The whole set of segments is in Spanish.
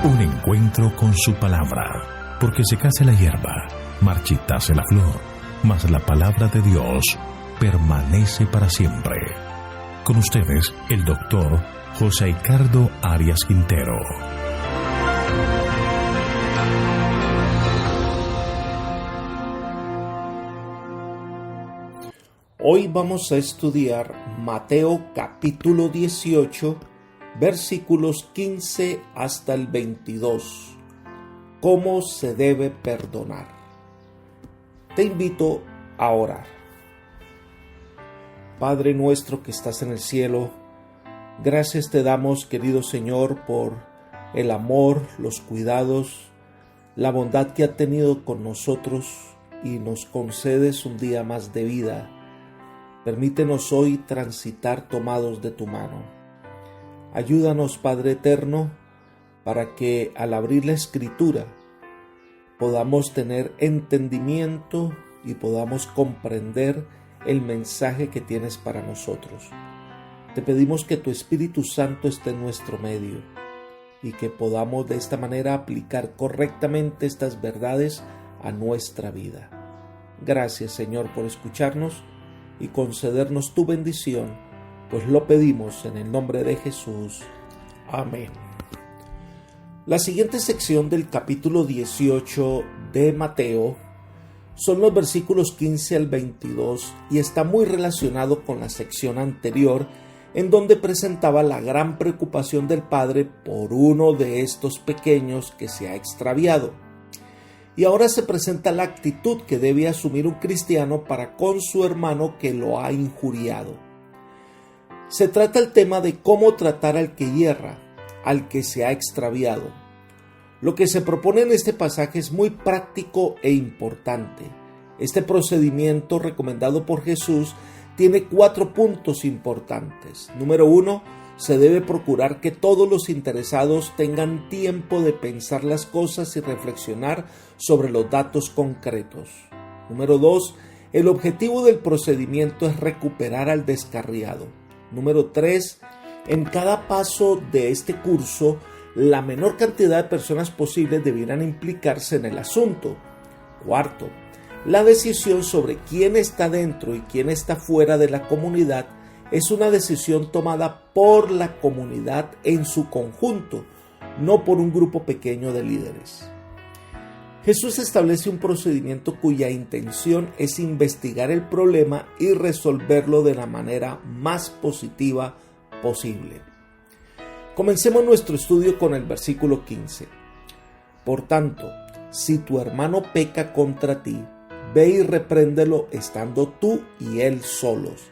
Un encuentro con su palabra, porque secase la hierba, marchitase la flor, mas la palabra de Dios permanece para siempre. Con ustedes, el doctor José Ricardo Arias Quintero. Hoy vamos a estudiar Mateo capítulo 18, versículos 15 hasta el 22. ¿Cómo se debe perdonar? Te invito a orar. Padre nuestro que estás en el cielo, gracias te damos, querido Señor, por el amor, los cuidados, la bondad que ha tenido con nosotros y nos concedes un día más de vida. Permítenos hoy transitar tomados de tu mano. Ayúdanos, Padre eterno, para que al abrir la Escritura podamos tener entendimiento y podamos comprender el mensaje que tienes para nosotros. Te pedimos que tu Espíritu Santo esté en nuestro medio y que podamos de esta manera aplicar correctamente estas verdades a nuestra vida. Gracias, Señor, por escucharnos y concedernos tu bendición, pues lo pedimos en el nombre de Jesús. Amén. La siguiente sección del capítulo 18 de Mateo son los versículos 15 al 22 y está muy relacionado con la sección anterior, en donde presentaba la gran preocupación del padre por uno de estos pequeños que se ha extraviado. Y ahora se presenta la actitud que debe asumir un cristiano para con su hermano que lo ha injuriado. Se trata el tema de cómo tratar al que hierra, al que se ha extraviado. Lo que se propone en este pasaje es muy práctico e importante. Este procedimiento recomendado por Jesús tiene 4 puntos importantes. Número 1, se debe procurar que todos los interesados tengan tiempo de pensar las cosas y reflexionar sobre los datos concretos. Número 2, el objetivo del procedimiento es recuperar al descarriado. Número 3, en cada paso de este curso, la menor cantidad de personas posibles debieran implicarse en el asunto. Cuarto, la decisión sobre quién está dentro y quién está fuera de la comunidad es una decisión tomada por la comunidad en su conjunto, no por un grupo pequeño de líderes. Jesús establece un procedimiento cuya intención es investigar el problema y resolverlo de la manera más positiva posible. Comencemos nuestro estudio con el versículo 15. Por tanto, si tu hermano peca contra ti, ve y repréndelo estando tú y él solos.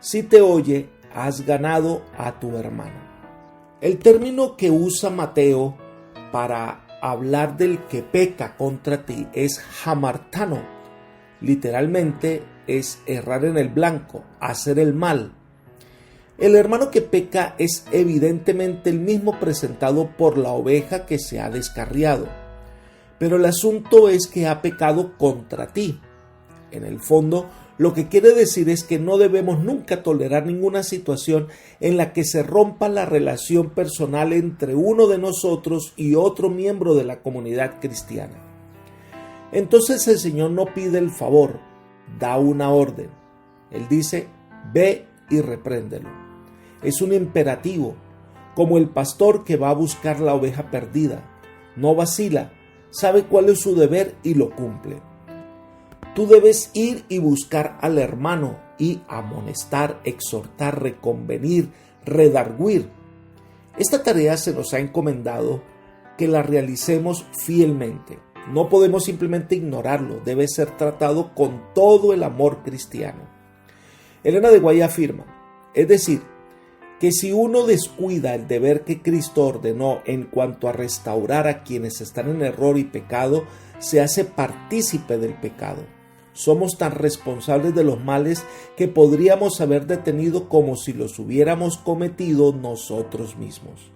Si te oye, has ganado a tu hermano. El término que usa Mateo para hablar del que peca contra ti es hamartano. Literalmente es errar en el blanco, hacer el mal. El hermano que peca es evidentemente el mismo presentado por la oveja que se ha descarriado. Pero el asunto es que ha pecado contra ti. En el fondo, lo que quiere decir es que no debemos nunca tolerar ninguna situación en la que se rompa la relación personal entre uno de nosotros y otro miembro de la comunidad cristiana. Entonces el Señor no pide el favor, da una orden. Él dice, ve y repréndelo. Es un imperativo, como el pastor que va a buscar la oveja perdida. No vacila, sabe cuál es su deber y lo cumple. Tú debes ir y buscar al hermano y amonestar, exhortar, reconvenir, redarguir. Esta tarea se nos ha encomendado que la realicemos fielmente. No podemos simplemente ignorarlo, debe ser tratado con todo el amor cristiano. Elena de Guay afirma, es decir, que si uno descuida el deber que Cristo ordenó en cuanto a restaurar a quienes están en error y pecado, se hace partícipe del pecado. Somos tan responsables de los males que podríamos haber detenido como si los hubiéramos cometido nosotros mismos.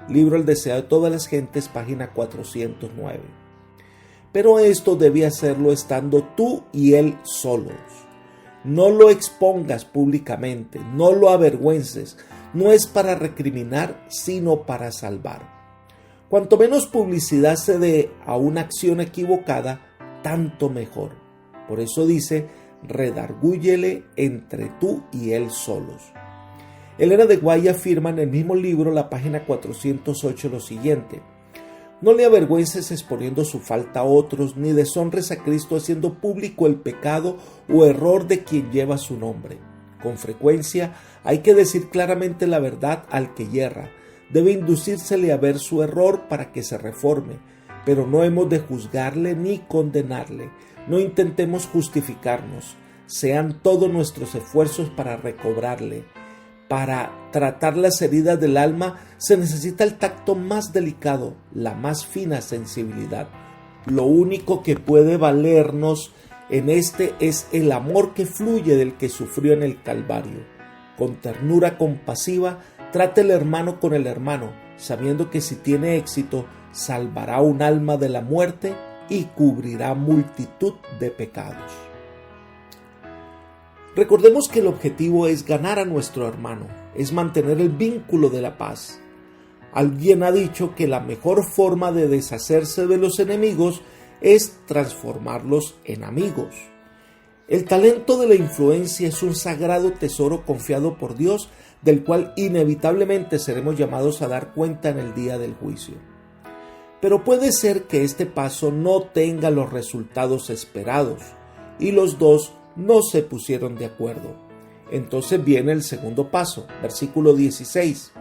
Libro El deseo de todas las gentes, página 409. Pero esto debe hacerlo estando tú y él solos. No lo expongas públicamente, no lo avergüences. No es para recriminar, sino para salvar. Cuanto menos publicidad se dé a una acción equivocada, tanto mejor. Por eso dice, redargúyele entre tú y él solos. Elena de Guay afirma en el mismo libro, la página 408, lo siguiente: no le avergüences exponiendo su falta a otros, ni deshonres a Cristo haciendo público el pecado o error de quien lleva su nombre. Con frecuencia hay que decir claramente la verdad al que yerra. Debe inducírsele a ver su error para que se reforme, pero no hemos de juzgarle ni condenarle. No intentemos justificarnos. Sean todos nuestros esfuerzos para recobrarle. Para tratar las heridas del alma se necesita el tacto más delicado, la más fina sensibilidad. Lo único que puede valernos en este es el amor que fluye del que sufrió en el Calvario. Con ternura compasiva, trate el hermano con el hermano, sabiendo que si tiene éxito, salvará un alma de la muerte y cubrirá multitud de pecados. Recordemos que el objetivo es ganar a nuestro hermano, es mantener el vínculo de la paz. Alguien ha dicho que la mejor forma de deshacerse de los enemigos es transformarlos en amigos. El talento de la influencia es un sagrado tesoro confiado por Dios, del cual inevitablemente seremos llamados a dar cuenta en el día del juicio. Pero puede ser que este paso no tenga los resultados esperados, y los dos no se pusieron de acuerdo. Entonces viene el segundo paso, versículo 16.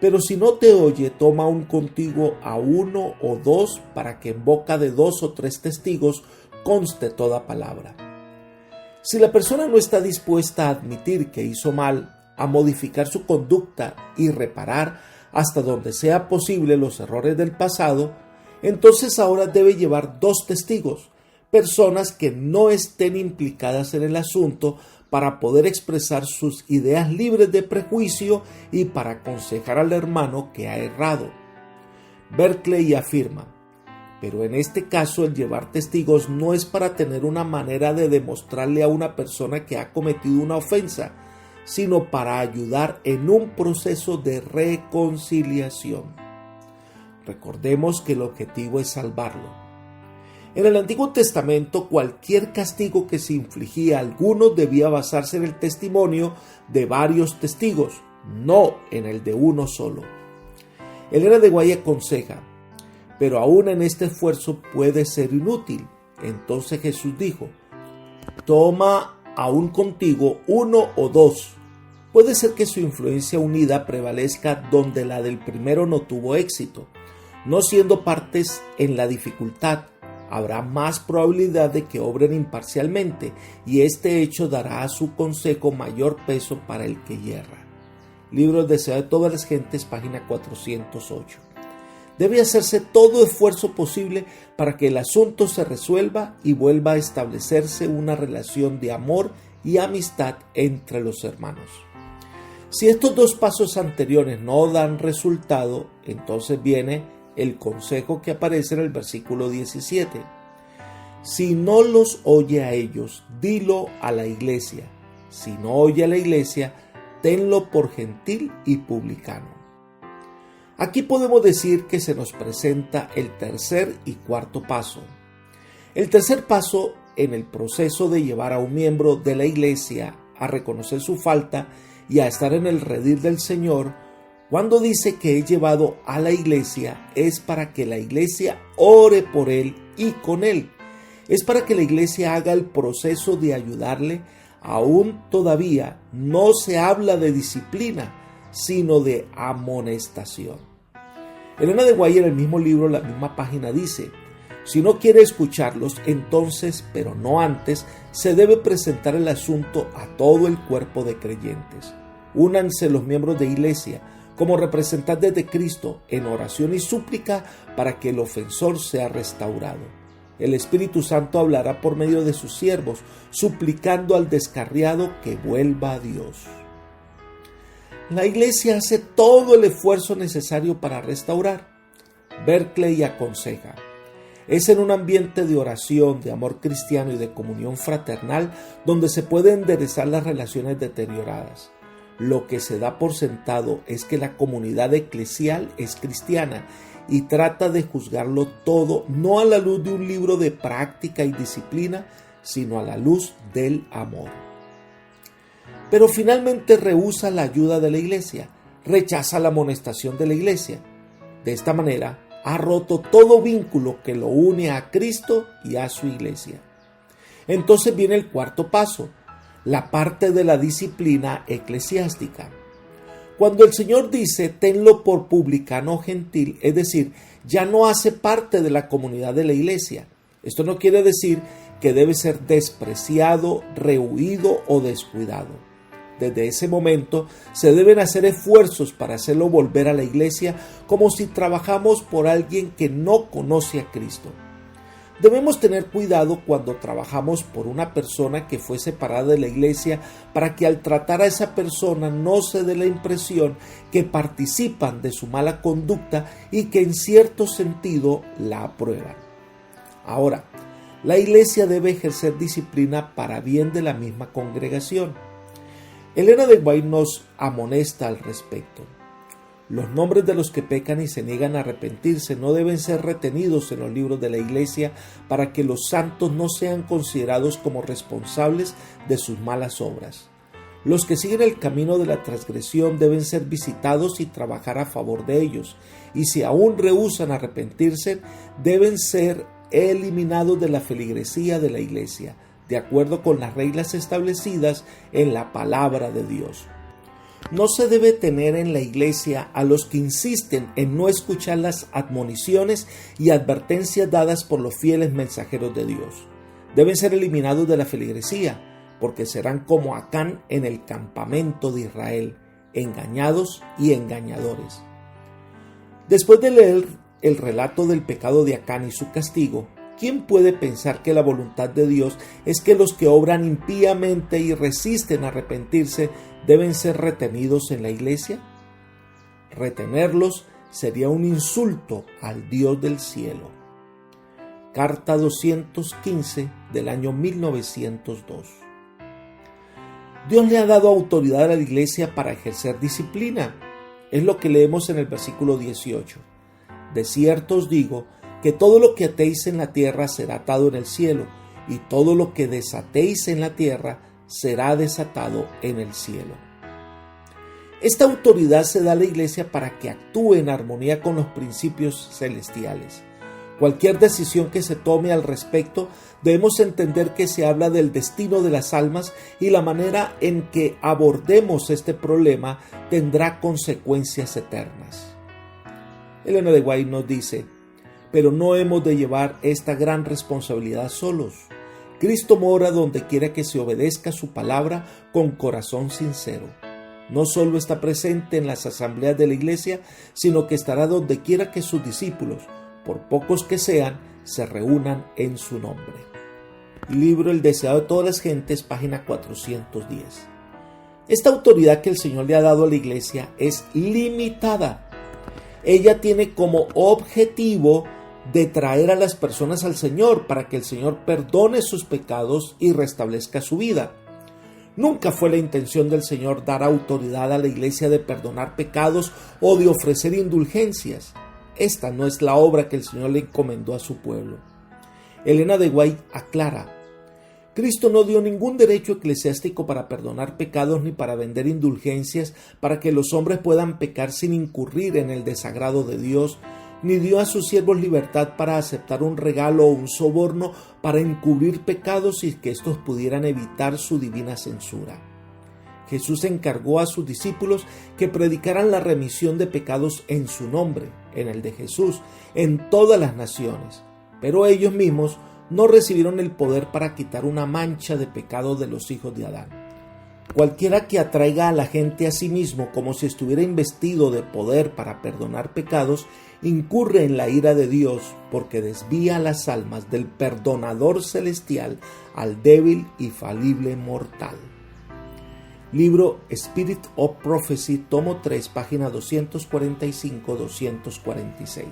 Pero si no te oye, toma aún contigo a uno o dos, para que en boca de 2 o 3 testigos conste toda palabra. Si la persona no está dispuesta a admitir que hizo mal, a modificar su conducta y reparar hasta donde sea posible los errores del pasado, entonces ahora debe llevar 2 testigos, personas que no estén implicadas en el asunto, para poder expresar sus ideas libres de prejuicio y para aconsejar al hermano que ha errado. Berkeley afirma: pero en este caso el llevar testigos no es para tener una manera de demostrarle a una persona que ha cometido una ofensa, sino para ayudar en un proceso de reconciliación. Recordemos que el objetivo es salvarlo. En el Antiguo Testamento, cualquier castigo que se infligía a alguno debía basarse en el testimonio de varios testigos, no en el de uno solo. Elena de Guay aconseja: pero aún en este esfuerzo puede ser inútil. Entonces Jesús dijo: toma aún contigo 1 o 2. Puede ser que su influencia unida prevalezca donde la del primero no tuvo éxito. No siendo partes en la dificultad, habrá más probabilidad de que obren imparcialmente, y este hecho dará a su consejo mayor peso para el que yerra. Libro El deseo de todas las gentes, página 408. Debe hacerse todo esfuerzo posible para que el asunto se resuelva y vuelva a establecerse una relación de amor y amistad entre los hermanos. Si estos 2 pasos anteriores no dan resultado, entonces viene el consejo que aparece en el versículo 17. Si no los oye a ellos, dilo a la iglesia. Si no oye a la iglesia, tenlo por gentil y publicano. Aquí podemos decir que se nos presenta el tercer y cuarto paso. El tercer paso en el proceso de llevar a un miembro de la iglesia a reconocer su falta y a estar en el redil del Señor, cuando dice que es llevado a la iglesia, es para que la iglesia ore por él y con él. Es para que la iglesia haga el proceso de ayudarle. Aún todavía no se habla de disciplina, sino de amonestación. Elena de Guay, en el mismo libro, la misma página, dice: si no quiere escucharlos, entonces, pero no antes, se debe presentar el asunto a todo el cuerpo de creyentes. Únanse los miembros de iglesia como representantes de Cristo en oración y súplica para que el ofensor sea restaurado. El Espíritu Santo hablará por medio de sus siervos, suplicando al descarriado que vuelva a Dios. La iglesia hace todo el esfuerzo necesario para restaurar. Berkeley aconseja: es en un ambiente de oración, de amor cristiano y de comunión fraternal donde se pueden enderezar las relaciones deterioradas. lo que se da por sentado es que la comunidad eclesial es cristiana y trata de juzgarlo todo no a la luz de un libro de práctica y disciplina, sino a la luz del amor. Pero finalmente rehúsa la ayuda de la iglesia, rechaza la amonestación de la iglesia. De esta manera, ha roto todo vínculo que lo une a Cristo y a su iglesia. Entonces viene el cuarto paso, la parte de la disciplina eclesiástica. Cuando el Señor dice, tenlo por publicano gentil, es decir, ya no hace parte de la comunidad de la iglesia. Esto no quiere decir que debe ser despreciado, rehuido o descuidado. Desde ese momento se deben hacer esfuerzos para hacerlo volver a la iglesia, como si trabajamos por alguien que no conoce a Cristo. Debemos tener cuidado cuando trabajamos por una persona que fue separada de la iglesia, para que al tratar a esa persona no se dé la impresión que participan de su mala conducta y que en cierto sentido la aprueban. Ahora, la iglesia debe ejercer disciplina para bien de la misma congregación. Elena de White nos amonesta al respecto. Los nombres de los que pecan y se niegan a arrepentirse no deben ser retenidos en los libros de la iglesia, para que los santos no sean considerados como responsables de sus malas obras. Los que siguen el camino de la transgresión deben ser visitados y trabajar a favor de ellos, y si aún rehúsan arrepentirse, deben ser eliminados de la feligresía de la iglesia, de acuerdo con las reglas establecidas en la palabra de Dios. No se debe tener en la iglesia a los que insisten en no escuchar las admoniciones y advertencias dadas por los fieles mensajeros de Dios. Deben ser eliminados de la feligresía, porque serán como Acán en el campamento de Israel, engañados y engañadores. Después de leer el relato del pecado de Acán y su castigo, ¿quién puede pensar que la voluntad de Dios es que los que obran impíamente y resisten a arrepentirse deben ser retenidos en la iglesia? Retenerlos sería un insulto al Dios del cielo. Carta 215 del año 1902. Dios le ha dado autoridad a la iglesia para ejercer disciplina. Es lo que leemos en el versículo 18. De cierto os digo que todo lo que atéis en la tierra será atado en el cielo, y todo lo que desatéis en la tierra será desatado en el cielo. Esta autoridad se da a la iglesia para que actúe en armonía con los principios celestiales. Cualquier decisión que se tome al respecto, debemos entender que se habla del destino de las almas, y la manera en que abordemos este problema tendrá consecuencias eternas. Elena de White nos dice: pero no hemos de llevar esta gran responsabilidad solos. Cristo mora donde quiera que se obedezca su palabra con corazón sincero. No solo está presente en las asambleas de la iglesia, sino que estará donde quiera que sus discípulos, por pocos que sean, se reúnan en su nombre. Libro El deseado de todas las gentes, página 410. Esta autoridad que el Señor le ha dado a la iglesia es limitada. Ella tiene como objetivo de traer a las personas al Señor, para que el Señor perdone sus pecados y restablezca su vida. Nunca fue la intención del Señor dar autoridad a la iglesia de perdonar pecados o de ofrecer indulgencias. Esta no es la obra que el Señor le encomendó a su pueblo. Elena de White aclara: Cristo no dio ningún derecho eclesiástico para perdonar pecados ni para vender indulgencias para que los hombres puedan pecar sin incurrir en el desagrado de Dios, ni dio a sus siervos libertad para aceptar un regalo o un soborno para encubrir pecados y que éstos pudieran evitar su divina censura. Jesús encargó a sus discípulos que predicaran la remisión de pecados en su nombre, en el de Jesús, en todas las naciones, pero ellos mismos no recibieron el poder para quitar una mancha de pecado de los hijos de Adán. Cualquiera que atraiga a la gente a sí mismo como si estuviera investido de poder para perdonar pecados, incurre en la ira de Dios, porque desvía las almas del perdonador celestial al débil y falible mortal. Libro Spirit of Prophecy, tomo 3, página 245-246.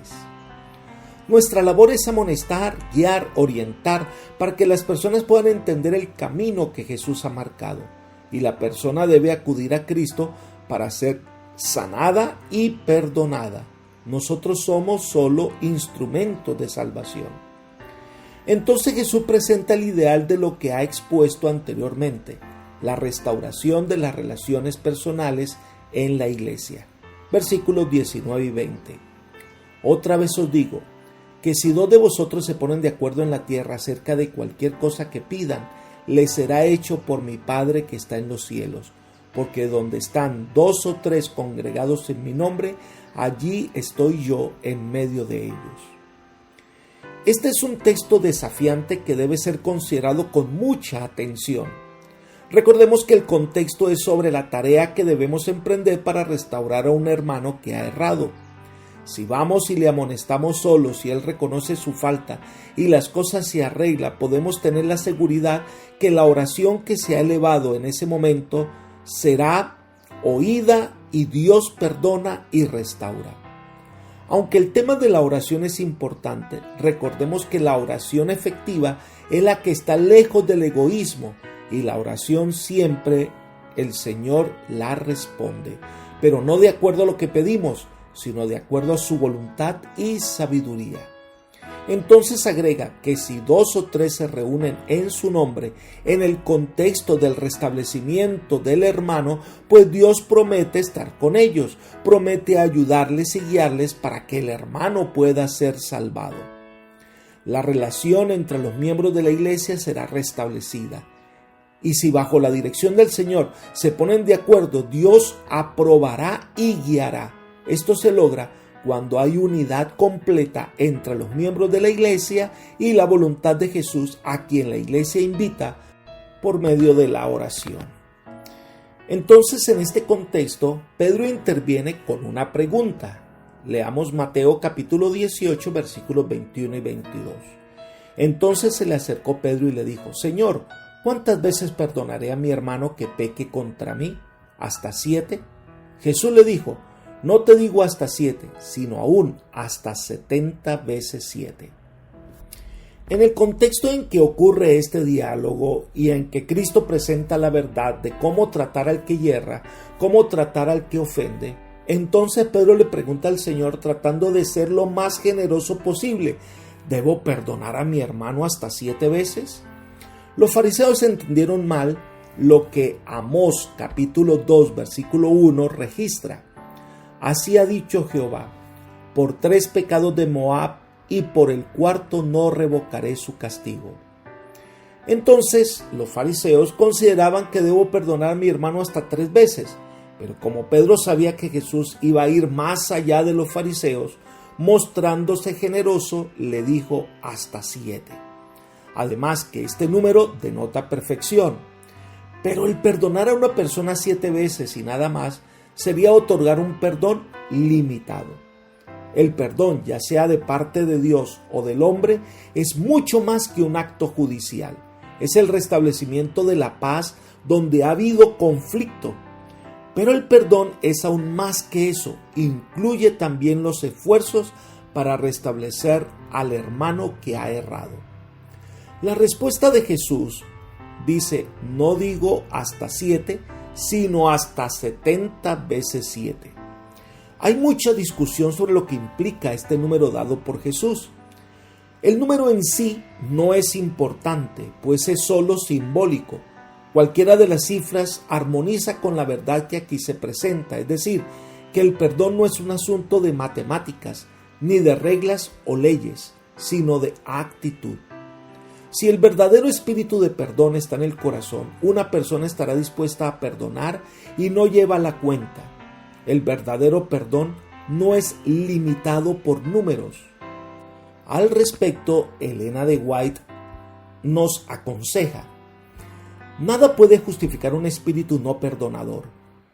Nuestra labor es amonestar, guiar, orientar, para que las personas puedan entender el camino que Jesús ha marcado. y la persona debe acudir a Cristo para ser sanada y perdonada. Nosotros somos solo instrumentos de salvación. Entonces Jesús presenta el ideal de lo que ha expuesto anteriormente, la restauración de las relaciones personales en la iglesia. Versículos 19 y 20. Otra vez os digo, que si dos de vosotros se ponen de acuerdo en la tierra acerca de cualquier cosa que pidan, les será hecho por mi Padre que está en los cielos. Porque donde están 2 o 3 congregados en mi nombre, allí estoy yo en medio de ellos. Este es un texto desafiante que debe ser considerado con mucha atención. Recordemos que el contexto es sobre la tarea que debemos emprender para restaurar a un hermano que ha errado. Si vamos y le amonestamos solos y él reconoce su falta y las cosas se arreglan, podemos tener la seguridad que la oración que se ha elevado en ese momento será oída y Dios perdona y restaura. Aunque el tema de la oración es importante, recordemos que la oración efectiva es la que está lejos del egoísmo y la oración siempre el Señor la responde, pero no de acuerdo a lo que pedimos, sino de acuerdo a su voluntad y sabiduría. Entonces agrega que si 2 o 3 se reúnen en su nombre, en el contexto del restablecimiento del hermano, pues Dios promete estar con ellos, promete ayudarles y guiarles para que el hermano pueda ser salvado. La relación entre los miembros de la iglesia será restablecida. Y si bajo la dirección del Señor se ponen de acuerdo, Dios aprobará y guiará. Esto se logra cuando hay unidad completa entre los miembros de la iglesia y la voluntad de Jesús, a quien la iglesia invita por medio de la oración. Entonces, en este contexto, Pedro interviene con una pregunta. Leamos Mateo capítulo 18, versículos 21 y 22. Entonces se le acercó Pedro y le dijo: Señor, ¿cuántas veces perdonaré a mi hermano que peque contra mí? ¿Hasta 7? Jesús le dijo: no te digo hasta 7, sino aún hasta 70 veces 7. En el contexto en que ocurre este diálogo y en que Cristo presenta la verdad de cómo tratar al que yerra, cómo tratar al que ofende, entonces Pedro le pregunta al Señor tratando de ser lo más generoso posible: ¿debo perdonar a mi hermano hasta 7 veces? Los fariseos entendieron mal lo que Amós capítulo 2 versículo 1 registra. Así ha dicho Jehová: por 3 pecados de Moab y por el 4º no revocaré su castigo. Entonces los fariseos consideraban que debo perdonar a mi hermano hasta 3 veces, pero como Pedro sabía que Jesús iba a ir más allá de los fariseos, mostrándose generoso, le dijo hasta 7. Además que este número denota perfección. Pero el perdonar a una persona 7 veces y nada más sería otorgar un perdón limitado. El perdón, ya sea de parte de Dios o del hombre, es mucho más que un acto judicial. Es el restablecimiento de la paz donde ha habido conflicto. Pero el perdón es aún más que eso. Incluye también los esfuerzos para restablecer al hermano que ha errado. La respuesta de Jesús dice: no digo hasta 7, sino hasta 70 veces 7. Hay mucha discusión sobre lo que implica este número dado por Jesús. El número en sí no es importante, pues es solo simbólico. Cualquiera de las cifras armoniza con la verdad que aquí se presenta, es decir, que el perdón no es un asunto de matemáticas, ni de reglas o leyes, sino de actitud. Si el verdadero espíritu de perdón está en el corazón, una persona estará dispuesta a perdonar y no lleva la cuenta. El verdadero perdón no es limitado por números. Al respecto, Elena de White nos aconseja: nada puede justificar un espíritu no perdonador.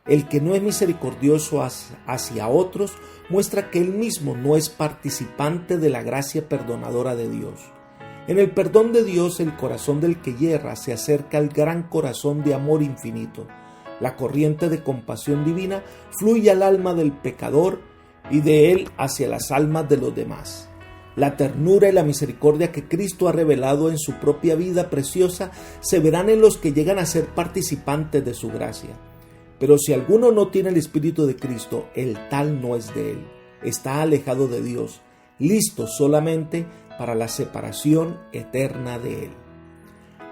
El que no es misericordioso hacia otros muestra que él mismo no es participante de la gracia perdonadora de Dios. En el perdón de Dios, el corazón del que yerra se acerca al gran corazón de amor infinito. La corriente de compasión divina fluye al alma del pecador y de él hacia las almas de los demás. La ternura y la misericordia que Cristo ha revelado en su propia vida preciosa se verán en los que llegan a ser participantes de su gracia. Pero si alguno no tiene el Espíritu de Cristo, el tal no es de él. Está alejado de Dios, listo solamente para la separación eterna de él.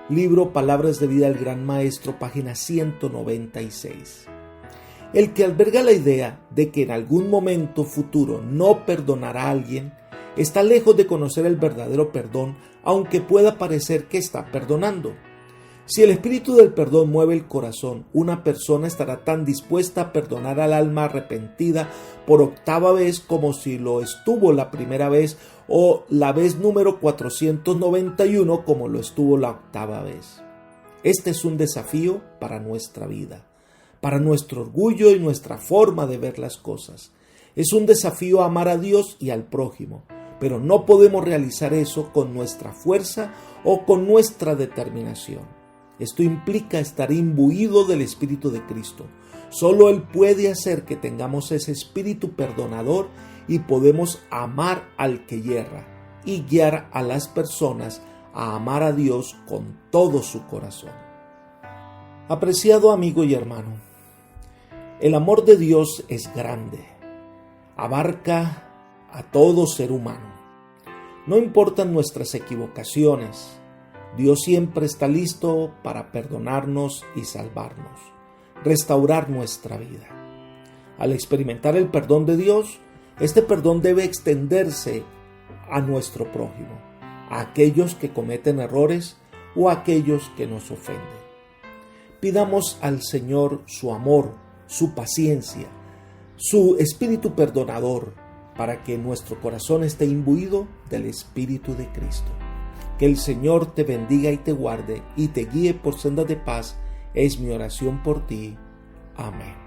Libro Palabras de Vida del Gran Maestro, página 196. El que alberga la idea de que en algún momento futuro no perdonará a alguien, está lejos de conocer el verdadero perdón, aunque pueda parecer que está perdonando. Si el espíritu del perdón mueve el corazón, una persona estará tan dispuesta a perdonar al alma arrepentida por 8ª vez como si lo estuvo la primera vez o la vez número 491 como lo estuvo la 8ª vez. Este es un desafío para nuestra vida, para nuestro orgullo y nuestra forma de ver las cosas. Es un desafío a amar a Dios y al prójimo, pero no podemos realizar eso con nuestra fuerza o con nuestra determinación. Esto implica estar imbuido del Espíritu de Cristo. Solo Él puede hacer que tengamos ese espíritu perdonador y podemos amar al que yerra y guiar a las personas a amar a Dios con todo su corazón. Apreciado amigo y hermano, el amor de Dios es grande, abarca a todo ser humano. No importan nuestras equivocaciones, Dios siempre está listo para perdonarnos y salvarnos, restaurar nuestra vida. Al experimentar el perdón de Dios, este perdón debe extenderse a nuestro prójimo, a aquellos que cometen errores o a aquellos que nos ofenden. Pidamos al Señor su amor, su paciencia, su espíritu perdonador, para que nuestro corazón esté imbuido del Espíritu de Cristo. Que el Señor te bendiga y te guarde y te guíe por sendas de paz, es mi oración por ti. Amén.